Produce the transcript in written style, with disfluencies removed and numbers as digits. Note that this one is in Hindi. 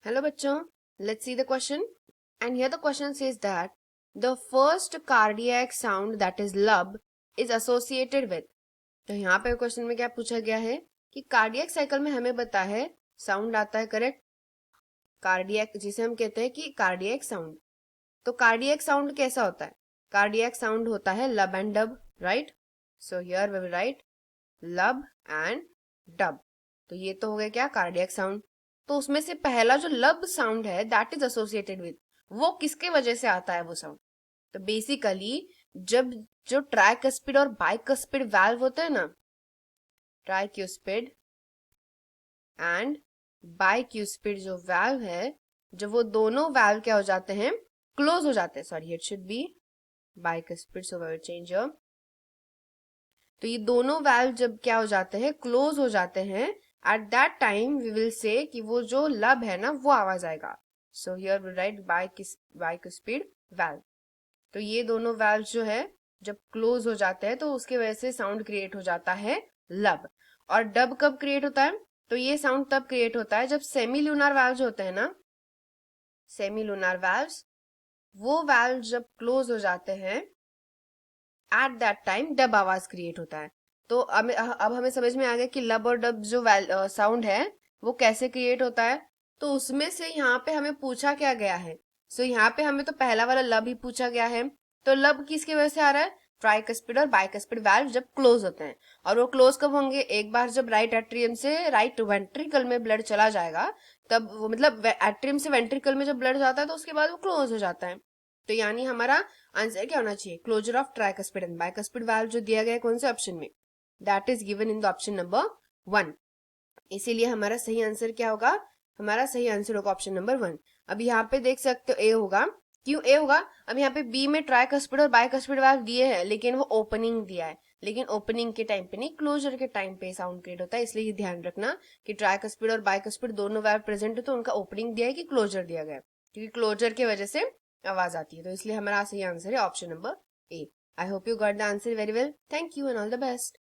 Hello bachcho, let's see the question. And here the question says that the first cardiac sound that is lub is associated with. तो यहाँ पे क्वेश्चन में क्या पूछा गया है कि कार्डियक साइकिल में हमें पता है साउंड आता है, करेक्ट। कार्डियक जिसे हम कहते हैं कि कार्डियक साउंड, तो कार्डियक साउंड कैसा होता है? कार्डियक साउंड होता है lub and dub, right. So here we will write lub and dub. तो ये तो हो गया क्या, कार्डियक साउंड। तो उसमें से पहला जो लब साउंड है दैट इज एसोसिएटेड विद, वो किसके वजह से आता है वो साउंड? तो बेसिकली जब जो ट्राइकस्पिड और बाइकस्पिड वाल्व होते हैं ना, ट्राइक्यूस्पिड एंड बाइक्यूस्पिड जो वाल्व है, जब वो दोनों वाल्व क्या हो जाते हैं, क्लोज हो जाते हैं। Sorry, it should be bicuspid, so I will change. तो ये दोनों वाल्व जब क्या हो जाते हैं, क्लोज हो जाते हैं, at that time we will say कि वो जो लब है ना वो आवाज आएगा। So here we write bicuspid valve. तो ये दोनों वाल्व जो है जब क्लोज हो जाते हैं तो उसकी वजह से साउंड क्रिएट हो जाता है लब। और डब कब क्रिएट होता है? तो ये साउंड तब क्रिएट होता है जब सेमी लूनार वाल्व होते हैं ना, सेमी लूनार वाल्व्स, वो वाल्व जब क्लोज हो जाते हैं एट दैट टाइम डब आवाज क्रिएट होता है। तो अब हमें समझ में आ गया कि लब और डब जो साउंड है वो कैसे क्रिएट होता है। तो उसमें से यहाँ पे हमें पूछा क्या गया है, सो यहाँ पे हमें तो पहला वाला लब ही पूछा गया है। तो लब किसकी वजह से आ रहा है? ट्राइकस्पिड और बाइकस्पिड वाल्व जब क्लोज होते हैं। और वो क्लोज कब होंगे? एक बार जब राइट एट्रियम से राइट वेंट्रिकल में ब्लड चला जाएगा, तब वो मतलब एट्रियम से वेंट्रिकल में जब ब्लड जाता है तो उसके बाद वो क्लोज हो जाता है। तो यानी हमारा आंसर क्या होना चाहिए? Closure of tricuspid and bicuspid valve जो दिया गया है कौन से ऑप्शन में, that is given in the option number 1। इसीलिए हमारा सही आंसर क्या होगा? हमारा सही आंसर होगा ऑप्शन नंबर 1। अब यहाँ पे देख सकते हो ए होगा। क्यों ए होगा? अब यहाँ पे बी में ट्राइकस्पिड और बाइकस्पिड वाल्व दिए हैं लेकिन वो ओपनिंग दिया है, लेकिन ओपनिंग के टाइम पे नहीं, क्लोजर के टाइम पे साउंड क्रिएट होता है। इसलिए ये ध्यान रखना कि ट्राइकस्पिड और बाइकस्पिड दोनों वाल्व प्रेजेंट है तो उनका ओपनिंग दिया है कि क्लोजर दिया गया है, क्योंकि क्लोजर की वजह से आवाज आती है। तो इसलिए हमारा सही आंसर है option number A. I hope you got the answer very well. Thank you and all the best.